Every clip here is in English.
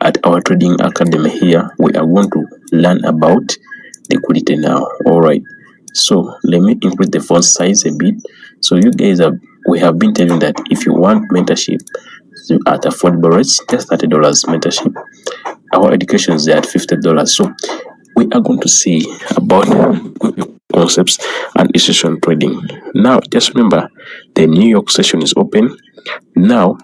at our trading academy here, we are going to learn about liquidity now. All right, so let me increase the font size a bit. So you guys we have been telling that if you want mentorship at affordable rates, just $30 mentorship. Our education is at $50. So we are going to see about concepts and institution trading. Now just remember, the New York session is open now.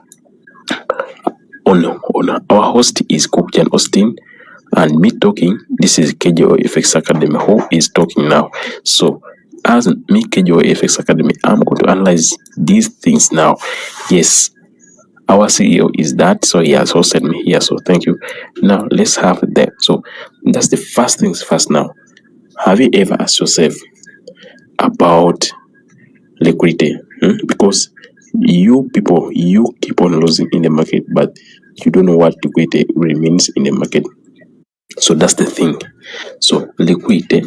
On our host is CHoCH and Austin, and me talking. This is KJO FX Academy who is talking now. So as me KJO FX Academy, I'm going to analyze these things now. Yes, our CEO is that, so he has hosted me here, so thank you. Now let's have that. So that's the first things first. Now, have you ever asked yourself about liquidity? Because you people, you keep on losing in the market, but you don't know what liquidity really means in the market. So that's the thing. So liquidity,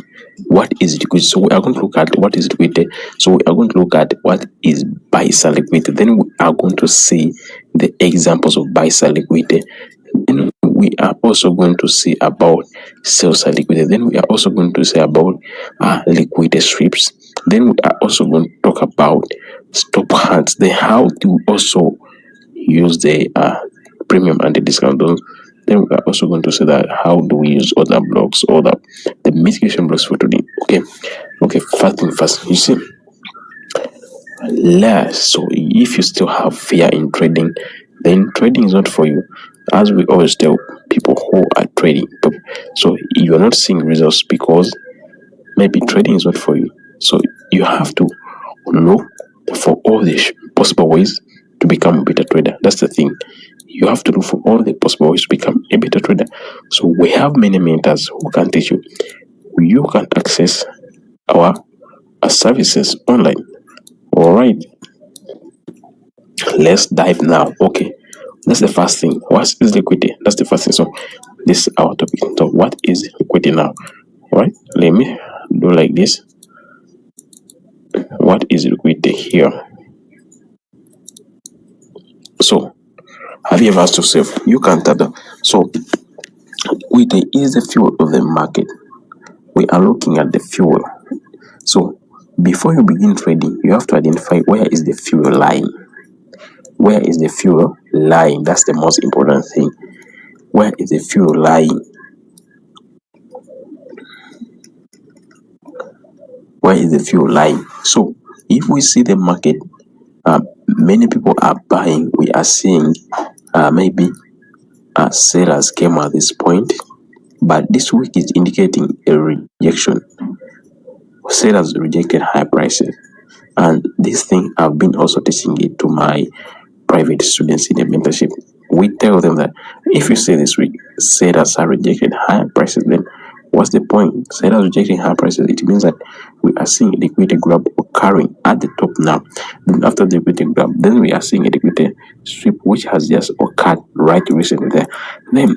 what is liquidity? So we are going to look at what is liquidity. So we are going to look at what is buy-sell liquidity. Then we are going to see the examples of buy-sell liquidity. Then we are also going to see about sell-side liquidity. Then we are also going to say about liquidity sweeps. Then we are also going to talk about stop hands. Then how to also use the premium and the discount zones. Then we are also going to say that how do we use other blocks or the mitigation blocks for today. Okay, first thing first, you see, so if you still have fear in trading, then trading is not for you. As we always tell people who are trading, so you're not seeing results because maybe trading is not for you. So you have to look for all the possible ways to become a better trader. That's the thing. You have to look for all the possible ways to become a better trader. So we have many mentors who can teach you. You can access our services online. All right, let's dive now. Okay, that's the first thing. What is liquidity? That's the first thing. So this is our topic. So what is liquidity now? All right, let me do like this. What is liquidity here? So have you ever asked yourself? You can tell them. So liquidity is the fuel of the market. We are looking at the fuel. So before you begin trading, you have to identify where is the fuel lying. Where is the fuel lying? That's the most important thing. Where is the fuel lying? Where is the fuel lying? So if we see the market, many people are buying. We are seeing maybe sellers came at this point, but this week is indicating a rejection. Sellers rejected high prices, and this thing I've been also teaching it to my private students in the mentorship. We tell them that if you say this week sellers are rejected high prices, then what's the point? Sellers rejecting high prices, it means that we are seeing a liquidity grab occurring at the top now. Then after the liquidity grab, then we are seeing a liquidity sweep which has just occurred right recently there. Then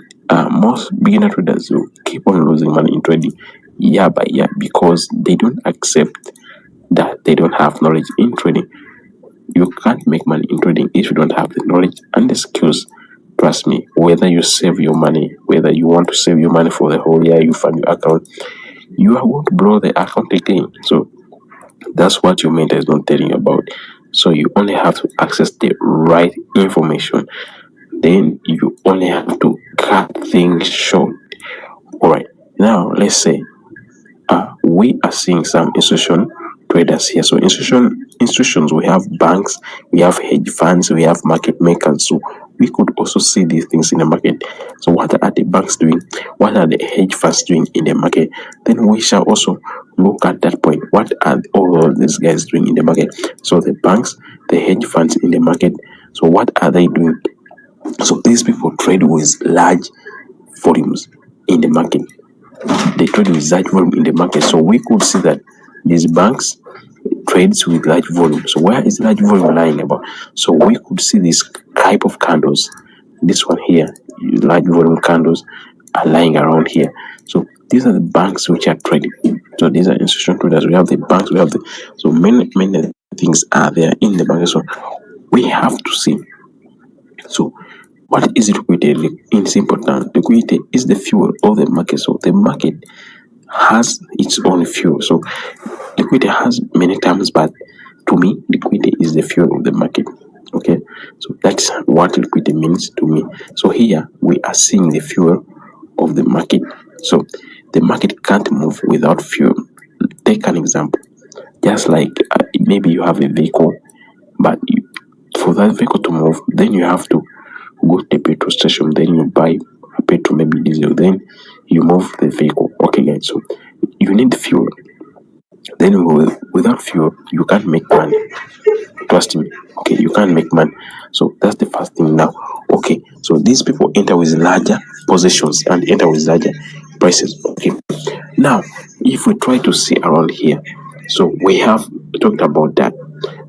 most beginner traders will keep on losing money in trading year by year because they don't accept that they don't have knowledge in trading. You can't make money in trading if you don't have the knowledge and the skills. Trust me, whether you save your money, whether you want to save your money for the whole year, you fund your account, you are going to blow the account again. So that's what your mentor is not telling you about. So you only have to access the right information. Then you only have to cut things short. All right. Now let's say we are seeing some institution traders here. So institutions, we have banks, we have hedge funds, we have market makers. So we could also see these things in the market. So what are the banks doing? What are the hedge funds doing in the market? Then we shall also look at that point. What are all of these guys doing in the market? So the banks, the hedge funds in the market. So what are they doing? So these people trade with large volumes in the market. They trade with large volume in the market. So we could see that these banks trades with large volume. So where is large volume lying about? So we could see this type of candles. This one here, large volume candles are lying around here. So these are the banks which are trading. So these are institutional traders. We have the banks. We have the so many things are there in the market. So we have to see. So What is liquidity? In simple terms, liquidity is the fuel of the market. So the market has its own fuel. So liquidity has many terms, but to me, liquidity is the fuel of the market. Okay, so that's what liquidity means to me. So here we are seeing the fuel of the market. So the market can't move without fuel. Take an example. Just like maybe you have a vehicle, but for that vehicle to move, then you have to go to the petrol station, then you buy petrol, maybe diesel, then you move the vehicle. Okay, guys, so you need fuel. Then without fuel, you can't make money. Trust me. Okay, you can't make money. So that's the first thing now. Okay, so these people enter with larger positions and enter with larger prices. Okay, now if we try to see around here, so we have talked about that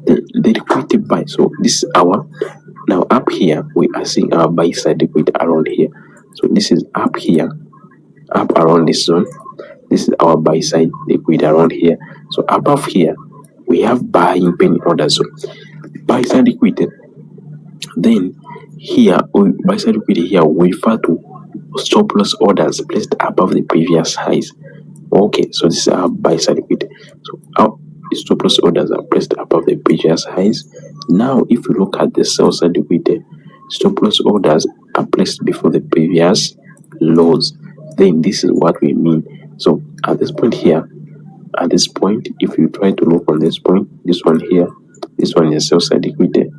the liquidity buy. So this is our now up here we are seeing our buy side liquidity around here. So this is up here, up around this zone. This is our buy side liquidity around here. So above here we have buying penny order zone, buy side liquidity. Then here buy side liquidity here we refer to stop loss orders placed above the previous highs. Okay, so this is our buy side liquidity. So our stop loss orders are placed above the previous highs. Now, if we look at the sell side liquidity, stop loss orders are placed before the previous lows. Then this is what we mean. So at this point here, at this point, if you try to look on this point, this one here, this one is sell side liquidity.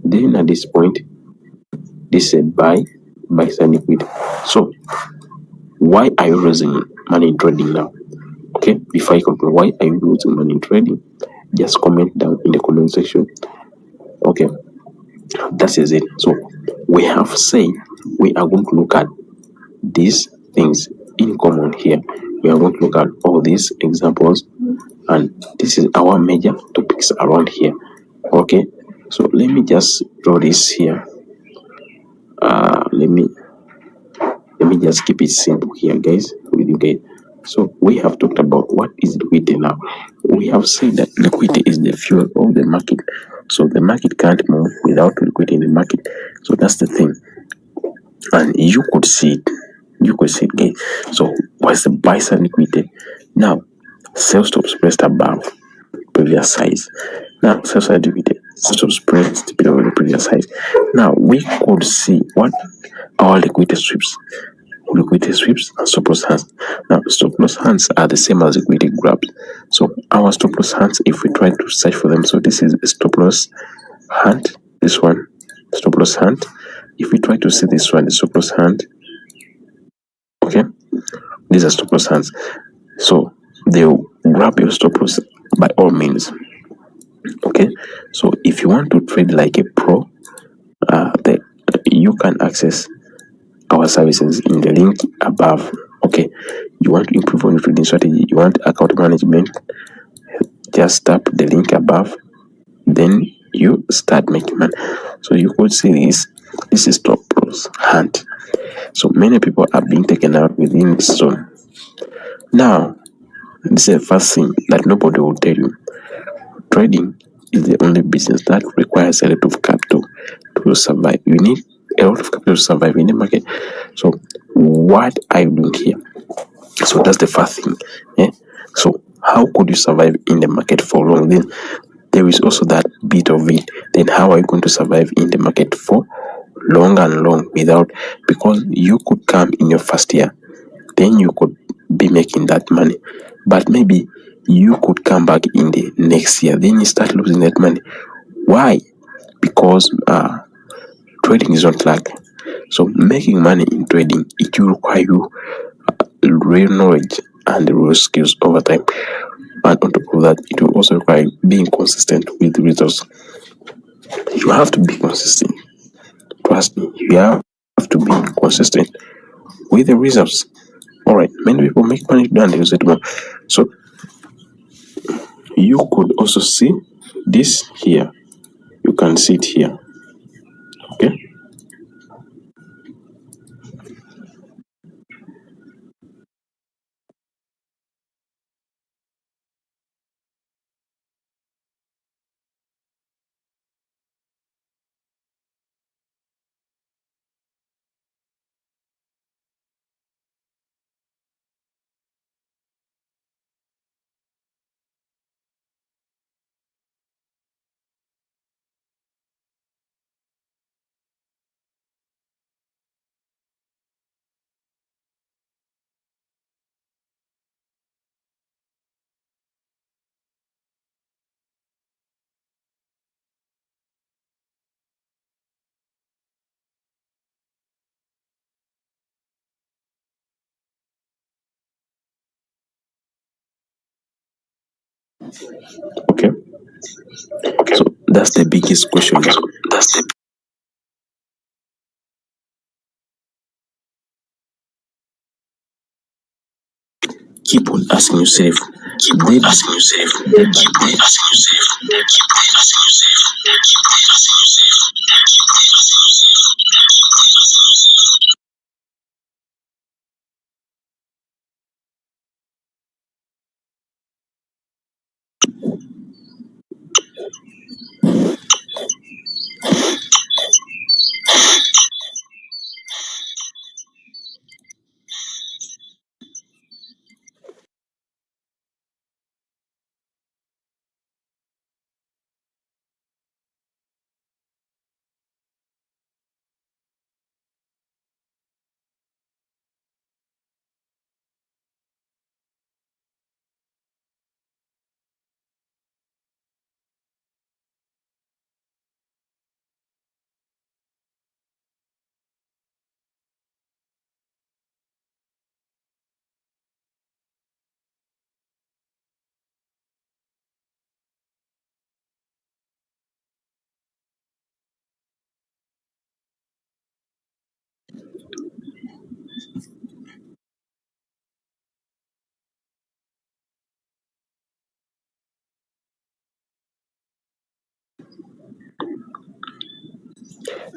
Then at this point, this is buy side liquidity. So why are you losing money in trading now? Okay, before I conclude, why are you losing money in trading? Just comment down in the comment section. Okay, that is it. So we have said we are going to look at these things in common here. We are going to look at all these examples, and this is our major topics around here. Okay, so let me just draw this here. Let me just keep it simple here, guys, with you guys. So we have talked about what is liquidity now. We have said that liquidity is the fuel of the market. So the market can't move without liquidity in the market. So that's the thing. And you could see it. You could see it, guys. So what's the buy side liquidity? Now, sell stops pressed above previous size. Now, sell side liquidity. Sell stops pressed below the previous size. Now we could see what our liquidity sweeps and stop loss hands. Now, stop loss hands are the same as liquidity grabs. So, our stop loss hands, if we try to search for them, so this is a stop loss hand, this one, stop loss hand. If we try to see this one, the stop loss hand, okay, these are stop loss hands. So, they'll grab your stop loss by all means. Okay, so if you want to trade like a pro, you can access our services in the link above. Okay, you want to improve on your trading strategy, you want account management, just tap the link above, then you start making money. So you could see this is stop loss hand. So many people are being taken out within this zone. Now this is the first thing that nobody will tell you. Trading is the only business that requires a lot of capital to survive. You need a lot of capital to survive in the market. So what are you doing here? So that's the first thing. Yeah? So how could you survive in the market for long? Then there is also that bit of it. Then how are you going to survive in the market for long and long without, because you could come in your first year, then you could be making that money. But maybe you could come back in the next year, then you start losing that money. Why? Because trading is not luck. So making money in trading, it will require you real knowledge and real skills over time. And on top of that, it will also require being consistent with the results. You have to be consistent. Trust me, you have to be consistent with the results. Alright, many people make money and they use it more. So you could also see this here. You can see it here. Okay. Okay. So that's the biggest question. Keep on asking yourself. Day by day.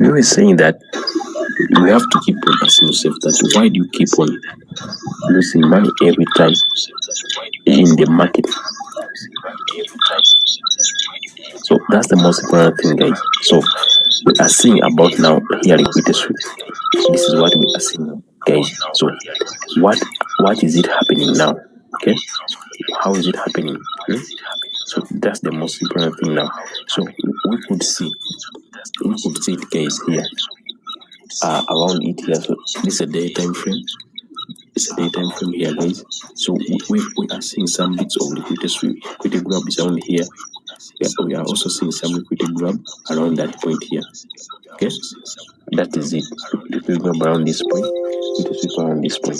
We were saying that you have to keep on asking yourself that why do you keep on losing money every time in the market? So that's the most important thing, guys. So we are seeing about now here liquidity sweep. So this is what we are seeing now, guys. So what is it happening now? Okay, how is it happening? So that's the most important thing now. So we could see it, guys, here. Around it here. So this is a daytime frame. It's a daytime frame here, guys. So we are seeing some bits of liquidity sweep. Liquidity grab is around here. We are also seeing some liquidity grab around that point here. Okay, that is it. Liquidity grab around this point. Liquidity sweep around this point.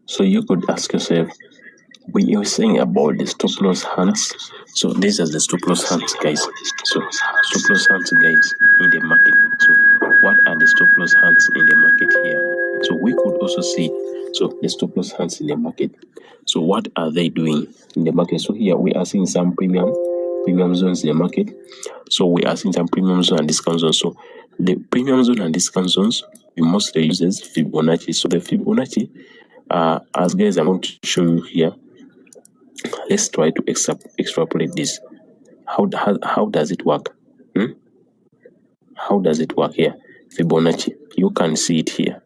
So you could ask yourself, when you're saying about the stop loss hands, so these are the stop loss hands, guys. So stop loss hands, guys, in the market. So what are the stop loss hands in the market here? So we could also see, so the stop loss hands in the market. So what are they doing in the market? So here we are seeing some premium zones in the market. So we are seeing some premium zone and discount zones. So the premium zone and discount zones, we mostly uses Fibonacci. So the Fibonacci, as guys, I'm going to show you here. Let's try to extrapolate this. How does it work? How does it work here? Fibonacci. You can see it here.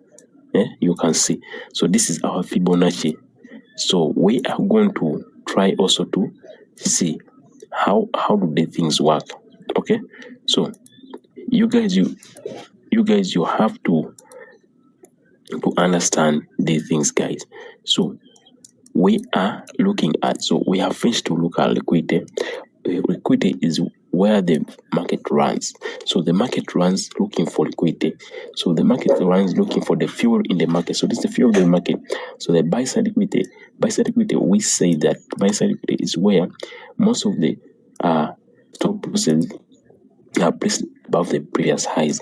You can see. So this is our Fibonacci. So we are going to try also to see how do the things work. Okay. So you guys you have to understand these things, guys. So we are looking at, so we have finished to look at liquidity. Liquidity is where the market runs. So the market runs looking for liquidity. So the market runs looking for the fuel in the market. So this is the fuel of the market. So the buy side liquidity, we say that buy side liquidity is where most of the stop losses are placed above the previous highs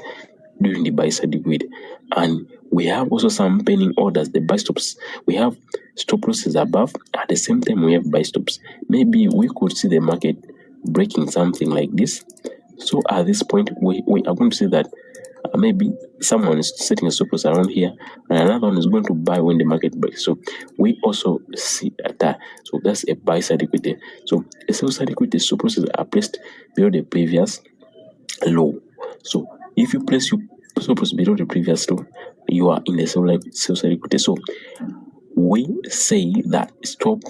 during the buy side liquidity. And we have also some pending orders, the buy stops. We have stop losses above. At the same time, we have buy stops. Maybe we could see the market breaking something like this. So at this point, we are going to see that maybe someone is setting a stop loss around here, and another one is going to buy when the market breaks. So we also see that. So that's a buy side liquidity. So a sell side liquidity, stop losses are placed below the previous low. So if you place your stop loss below the previous low, you are in the sell side liquidity. So we say that stop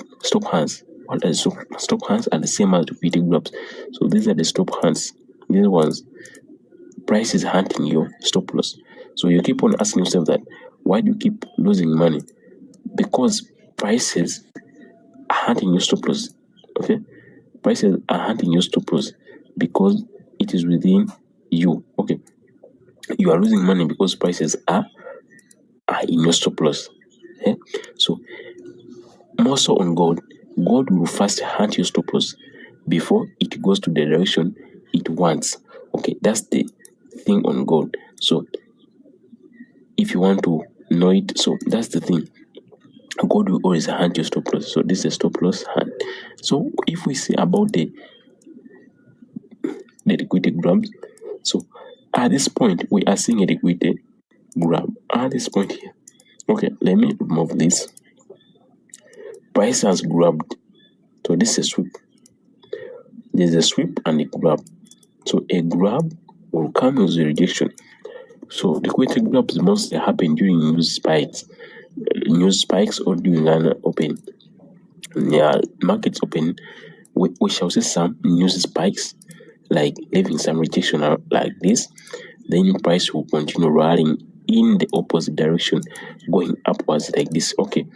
hands. What are stop hands are the same as liquidity grabs. So these are the stop hands. These ones, price is hunting your stop loss. So you keep on asking yourself that, why do you keep losing money? Because prices are hunting your stop loss. Okay, prices are hunting your stop loss because it is within you. Okay, you are losing money because prices are in your stop loss. Okay? So more so on gold will first hunt your stop loss before it goes to the direction it wants. Okay, that's the thing on gold. So if you want to know it, so that's the thing. Gold will always hunt your stop loss. So this is a stop loss hunt. So if we see about the liquidity grabs, so at this point we are seeing a liquidity grab at this point here. Okay, let me remove this. Price has grabbed. So this is a sweep. There's a sweep and a grab. So a grab will come with a rejection. So liquidity grabs mostly happen during news spikes or during an open. Markets open, we shall see some news spikes, like leaving some rejection like this. Then price will continue rallying in the opposite direction, going upwards like this. Okay,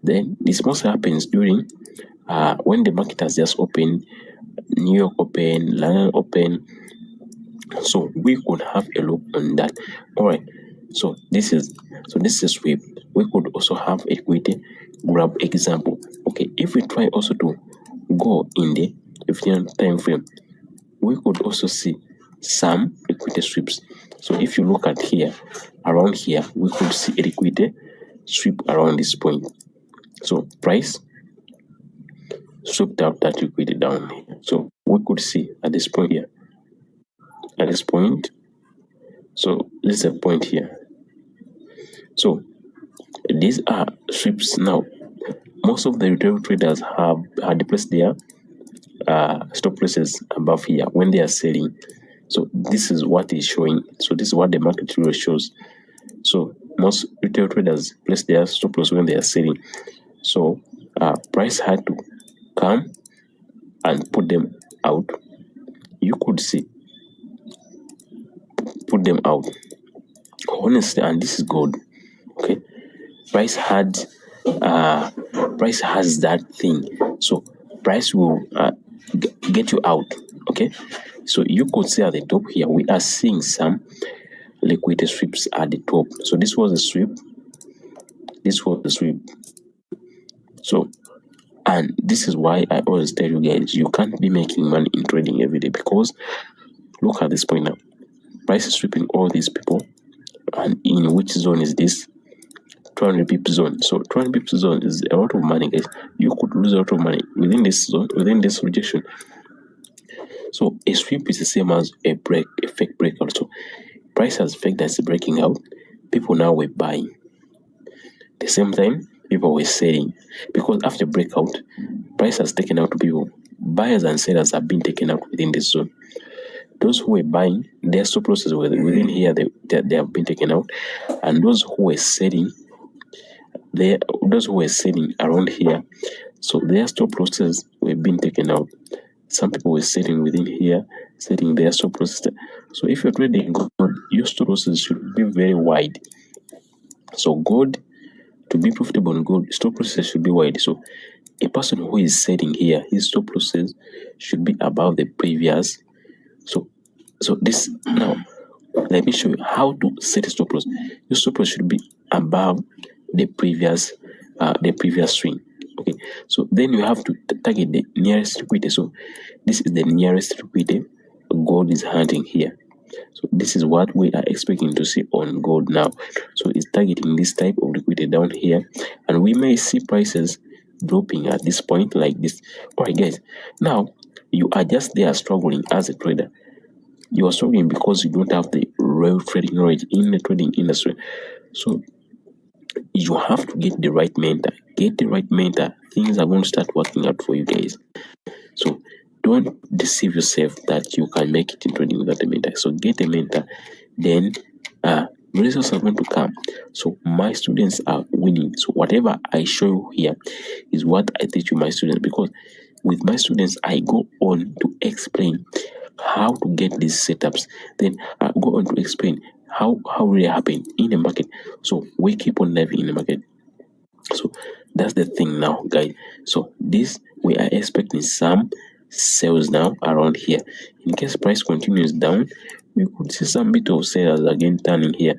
then this mostly happens during when the market has just opened, New York open, London open. So we could have a look on that. All right, so this is a sweep. We could also have a liquidity grab example. Okay, if we try also to go in the 15 time frame, we could also see some liquidity sweeps. So if you look at here, around here, we could see a liquidity sweep around this point. So price swept out that liquidity down here. So we could see at this point here, at this point, so this is a point here. So these are sweeps. Now most of the retail traders had placed their stop losses above here when they are selling. So this is what is showing. So this is what the market really shows. So most retail traders place their stop loss when they are selling. So price had to come and put them out. You could see, put them out. Honestly, and this is gold. Okay, price has that thing. So price will get you out. Okay, so you could see at the top here, we are seeing some liquidity sweeps at the top. So this was a sweep. This was the sweep. So, and this is why I always tell you guys, you can't be making money in trading every day, because look at this point now. Price is sweeping all these people, and in which zone is this? 200 pip zone. So 200 pip zone is a lot of money, guys. You could lose a lot of money within this zone, within this rejection. So a sweep is the same as a fake breakout. So price has faked that's breaking out. People now were buying. At the same time, people were selling, because after breakout, price has taken out people. Buyers and sellers have been taken out within this zone. Those who were buying, their stop losses were within here, they have been taken out, and those who were selling, around here, so their stop losses were being taken out. Some people were selling within here, setting their stop losses. So if you're trading gold, your stop losses should be very wide. So gold, to be profitable in gold, stop losses should be wide. So a person who is selling here, his stop losses should be above the previous So this now, let me show you how to set a stop loss. Your stop loss should be above the previous swing. Okay, so then you have to target the nearest liquidity. So this is the nearest liquidity gold is hunting here. So this is what we are expecting to see on gold now. So it's targeting this type of liquidity down here, and we may see prices dropping at this point like this. All right, guys, now you are just there struggling as a trader. You are struggling because you don't have the real trading knowledge in the trading industry. So you have to get the right mentor. Get the right mentor. Things are going to start working out for you guys. So don't deceive yourself that you can make it in trading without a mentor. So get a mentor, then results are going to come. So my students are winning. So whatever I show you here is what I teach you my students, because with my students I go on to explain how to get these setups. Then I go on to explain how really happen in the market. So we keep on living in the market. So that's the thing now, guys. So this, we are expecting some sales now around here. In case price continues down, we could see some bit of sales again turning here.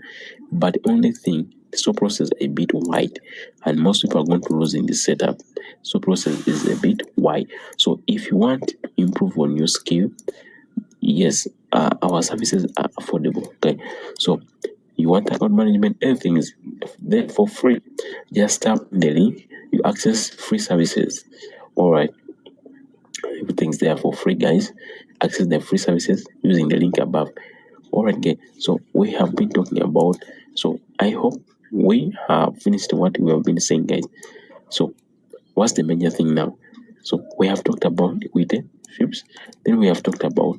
But the only thing, the stop loss is a bit wide, and most people are going to lose in this setup. Stop loss is a bit wide. So if you want to improve on your skill, yes, our services are affordable. Okay, so you want account management, everything is there for free. Just tap the link, you access free services. All right, everything's there for free, guys. Access the free services using the link above. All right, guys, so we have been talking about, so I hope we have finished what we have been saying, guys. So what's the major thing now? So we have talked about liquidity sweeps, then we have talked about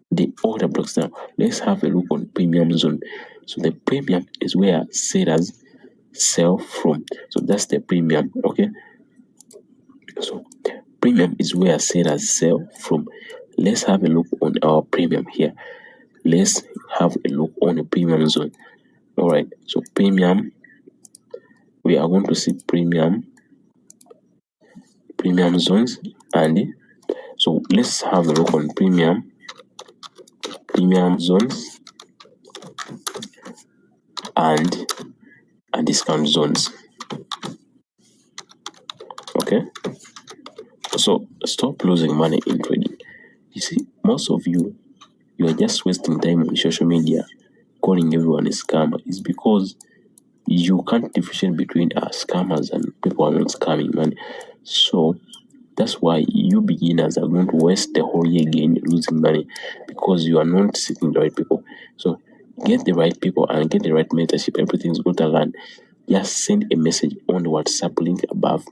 the order blocks. Now let's have a look on premium zone. So the premium is where sellers sell from. So that's the premium. Okay, so premium is where sellers sell from. Let's have a look on our premium here. Let's have a look on the premium zone. All right, so premium, we are going to see premium zones, and so let's have a look on premium zones and discount zones. Okay, so stop losing money in trading. You see, most of you are just wasting time on social media calling everyone a scammer. It's because you can't differentiate between scammers and people who are not scamming money. So that's why you beginners are going to waste the whole year again losing money, because you are not seeking the right people. So get the right people and get the right mentorship. Everything's going to land. Just send a message on the WhatsApp link above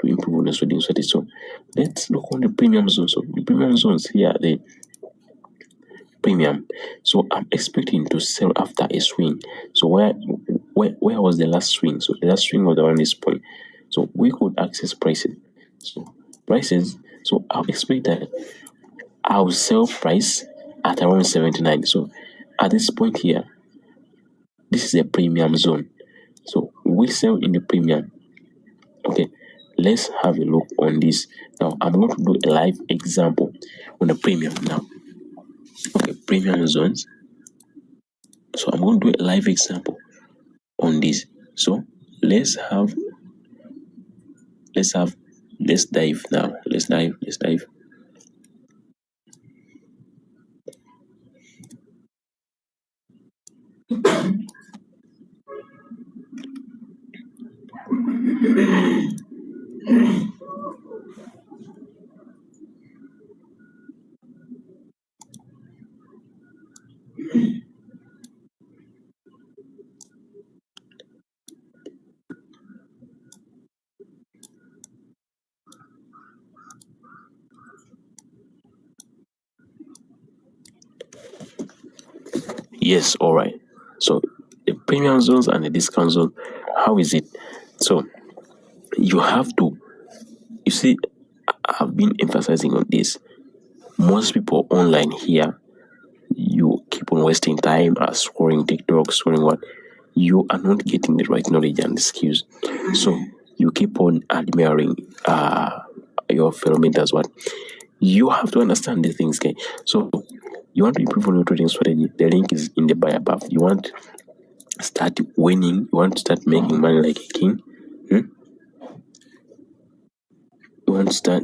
to improve on your trading strategy. So let's look on the premium zones. So the premium zones here, the premium. So I'm expecting to sell after a swing. So where was the last swing? So the last swing was around this point. So we could access prices. So prices. So I'll expect that I'll sell price at around 79. So at this point here, this is a premium zone. So we sell in the premium. Okay, let's have a look on this. Now I'm going to do a live example on the premium now. Okay, premium zones. So I'm going to do a live example on this. So let's dive now. Let's dive. Yes, all right. So the premium zones and the discount zone, how is it? So you have to, you see, I've been emphasizing on this. Most people online here, you keep on wasting time scrolling TikTok, scrolling what, you are not getting the right knowledge and the skills. So you keep on admiring your fellow mentors, what You have to understand the things, okay? So you want to improve on your trading strategy. The link is in the bio above. You want to start winning. You want to start making money like a king. You want to start.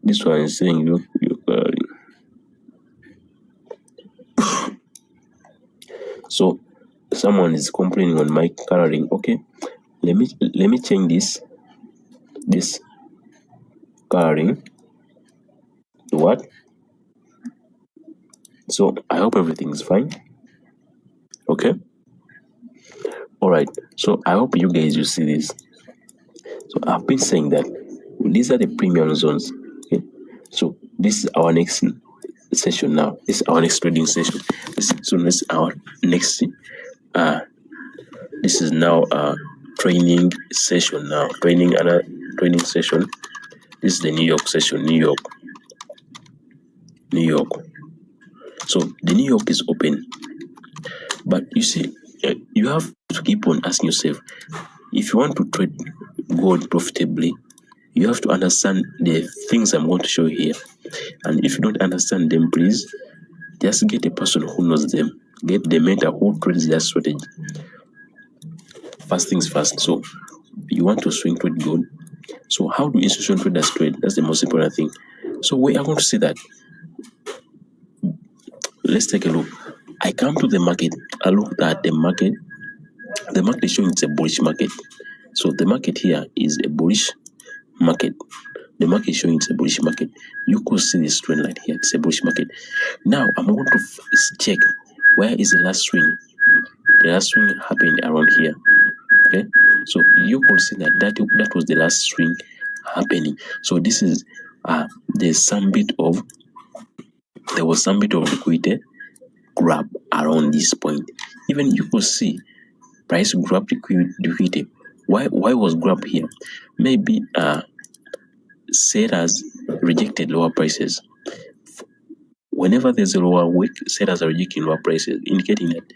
This one is saying look. So someone is complaining on my coloring. Okay, let me change this coloring to what? So I hope everything is fine. Okay. All right. So I hope you guys will see this. So I've been saying that these are the premium zones. Okay. So this is our next session now. This is our next trading session. This is our next. This is now a training session now. Training session. This is the New York session. New York. So the New York is open, but you see, you have to keep on asking yourself, if you want to trade gold profitably, you have to understand the things I'm going to show here. And if you don't understand them, please just get a person who knows them. Get the mentor who trades their strategy. First things first. So you want to swing trade gold. So how do institutional traders trade? That's the most important thing. So we are going to see that. Let's take a look. I come to the market. I look at the market. The market is showing it's a bullish market. So the market here is a bullish market. The market is showing it's a bullish market. You could see this trend line here. It's a bullish market. Now I'm going to check where is the last swing. The last swing happened around here. Okay. So you could see that was the last swing happening. So this is there was some bit of liquidity grab around this point. Even you could see price grab liquidity. Why was grab here? Maybe sellers rejected lower prices. Whenever there's a lower wick, sellers are rejecting lower prices, indicating that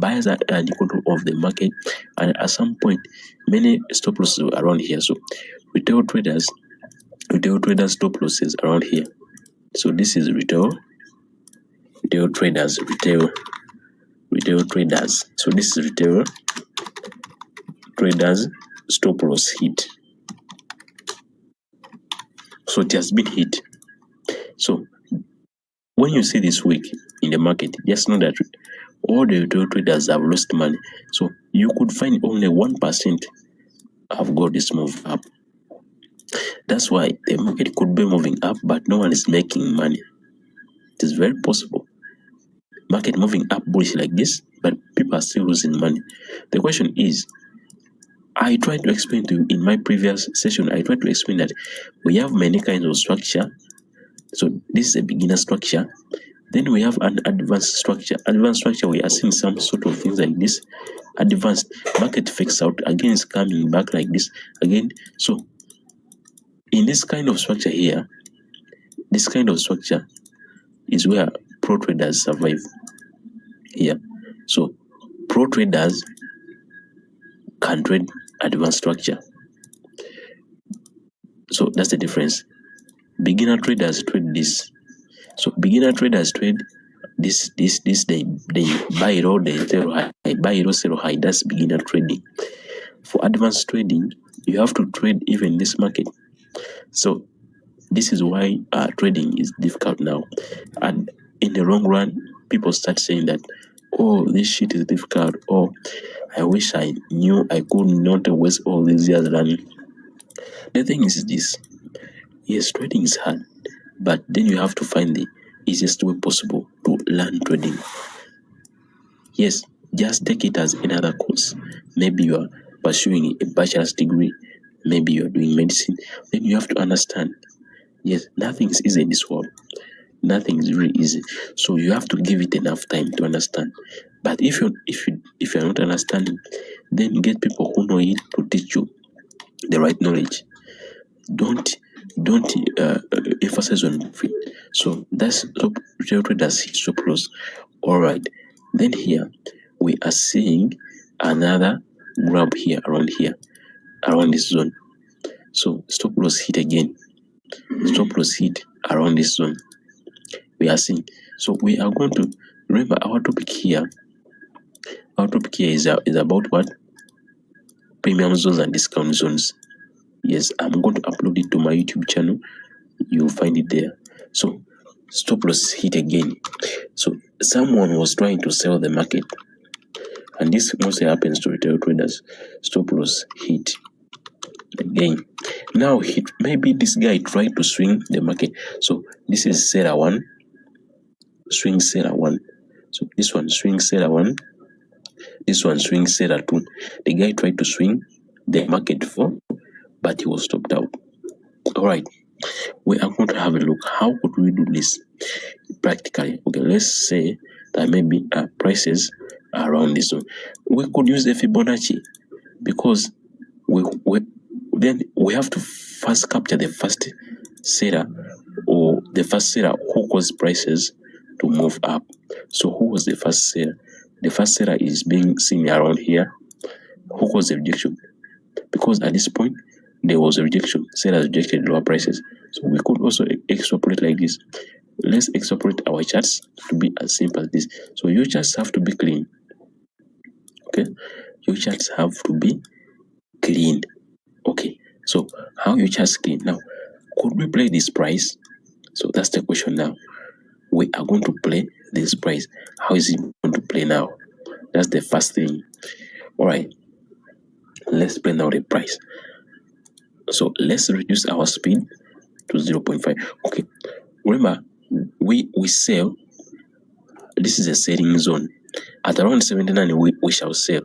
buyers are in control of the market, and at some point many stop losses were around here. So retail traders stop losses around here. So this is retail traders. So this is retail traders stop loss hit. So it has been hit. So when you see this week in the market, just know that all the retail traders have lost money. So you could find only 1% have got this move up. That's why the market could be moving up, but no one is making money. It is very possible. Market moving up bullish like this, but people are still losing money. The question is, I tried to explain to you in my previous session, I tried to explain that we have many kinds of structure. So this is a beginner structure. Then we have an advanced structure. Advanced structure, we are seeing some sort of things like this. Advanced market fakes out. Again, it's coming back like this. Again, so in this kind of structure here, this kind of structure is where pro traders survive here. So pro traders can trade advanced structure. So that's the difference. Beginner traders trade this. So beginner traders trade this they buy low, they sell high, buy low, sell high. That's beginner trading. For advanced trading, you have to trade even this market. So this is why trading is difficult now. And in the long run, people start saying that, oh, this shit is difficult. Oh, I wish I knew I could not waste all these years learning. The thing is this. Yes, trading is hard, but then you have to find the easiest way possible to learn trading. Yes, just take it as another course. Maybe you are pursuing a bachelor's degree, maybe you are doing medicine. Then you have to understand, yes, nothing is easy in this world. Nothing is really easy. So you have to give it enough time to understand. But if you're not understanding, then get people who know it to teach you the right knowledge. Don't emphasize on profit. So that's retail traders hit stop loss. All right. Then here we are seeing another grab here around here. around this zone. So stop loss hit again, stop loss hit around this zone. We are seeing. So we are going to remember our topic here. Our topic here is about what? Premium zones and discount zones. Yes, I'm going to upload it to my YouTube channel. You'll find it there. So stop loss hit again. So someone was trying to sell the market, and this mostly happens to retail traders. Stop loss hit again. Now maybe this guy tried to swing the market. So this is seller 1, swing seller 1. So this one swing seller 1, this one swing seller 2. The guy tried to swing the market 4, but he was stopped out. All right, we are going to have a look. How could we do this practically? Okay, let's say that maybe prices are around this zone. We could use the Fibonacci, because then we have to first capture the first seller, or the first seller who caused prices to move up. So who was the first seller? The first seller is being seen around here. Who caused the rejection? Because at this point there was a rejection. Sellers rejected lower prices. So we could also extrapolate like this. Let's extrapolate our charts to be as simple as this. So your charts have to be clean. Okay, your charts have to be clean. Okay, so how your charts clean? Now, could we play this price? So that's the question now. We are going to play this price. How is it going to play now? That's the first thing. All right, let's play now the price. So let's reduce our speed to 0.5. Okay, remember, we sell. This is a selling zone. At around 79, we shall sell.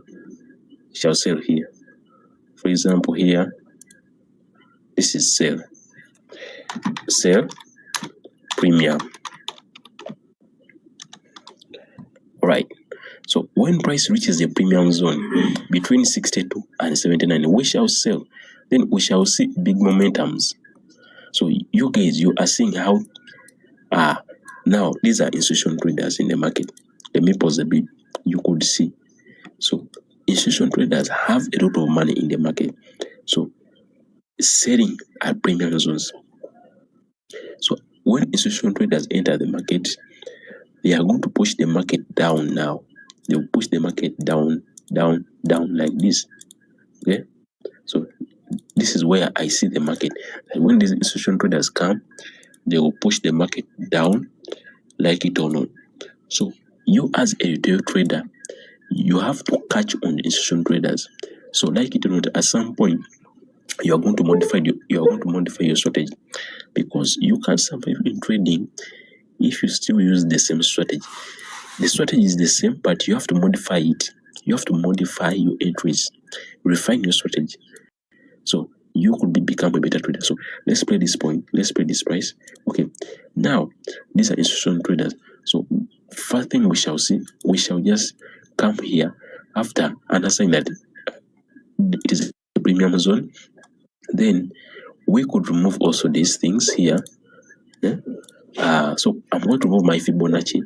Shall sell here. For example, here, this is sell. Sell premium. All right. So when price reaches the premium zone between 62 and 79, we shall sell. Then we shall see big momentums. So you guys, you are seeing how now these are institutional traders in the market. Let me pause a bit. You could see. So institutional traders have a lot of money in the market. So selling at premium zones. So when institutional traders enter the market, they are going to push the market down now. They will push the market down, down, down like this. Okay? So this is where I see the market. And when these institutional traders come, they will push the market down, like it or not. So you as a retail trader, you have to catch on the institutional traders. So like it or not, at some point, you are going to modify your strategy, because you can survive in trading if you still use the same strategy. The strategy is the same, but you have to modify it. You have to modify your entries, refine your strategy, so you could become a better trader. So let's play this point. Let's play this price. Okay, now these are institutional traders. So first thing we shall see, we shall just come here after understanding that it is a premium zone. Then we could remove also these things here. So I'm going to remove my Fibonacci.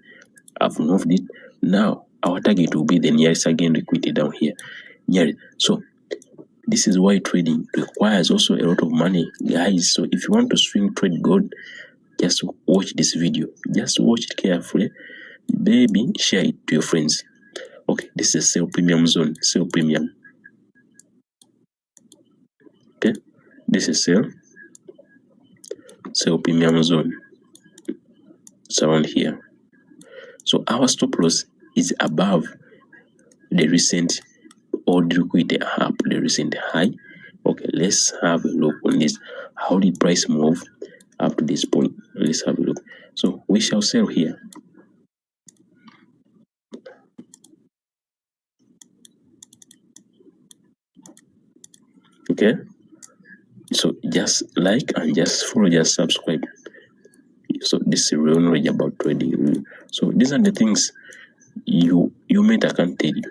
I've removed it. Now our target will be the nearest again liquidity down here. So this is why trading requires also a lot of money, guys. So if you want to swing trade gold, just watch this video. Just watch it carefully. Baby, share it to your friends. Okay, this is a sell premium zone. Sell premium. Okay, this is sell premium zone. It's around here. So our stop loss is above the recent old liquidity up, the recent high. Okay, let's have a look on this. How did price move up to this point? Let's have a look. So we shall sell here. Okay, so just like and just follow, just subscribe. So this is real knowledge about trading. So these are the things your mentor can't tell you.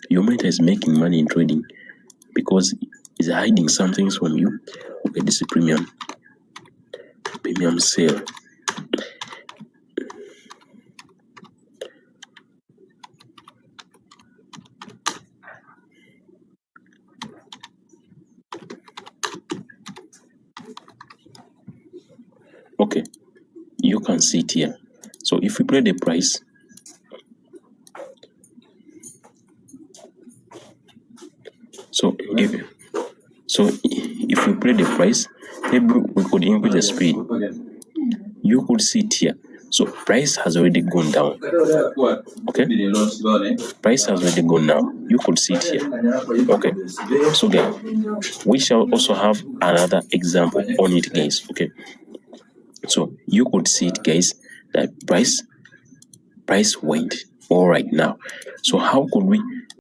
Your mentor is making money in trading because he's hiding some things from you. Okay, this is premium sale. Okay, you can see it here. So if we play the price, so if we play the price, maybe we could increase the speed. You could see it here. So price has already gone down. Okay, price has already gone down. You could see it here. Okay, so guys, we shall also have another example on it, guys. Okay, so you could see it, guys, that price went all right now. So how could we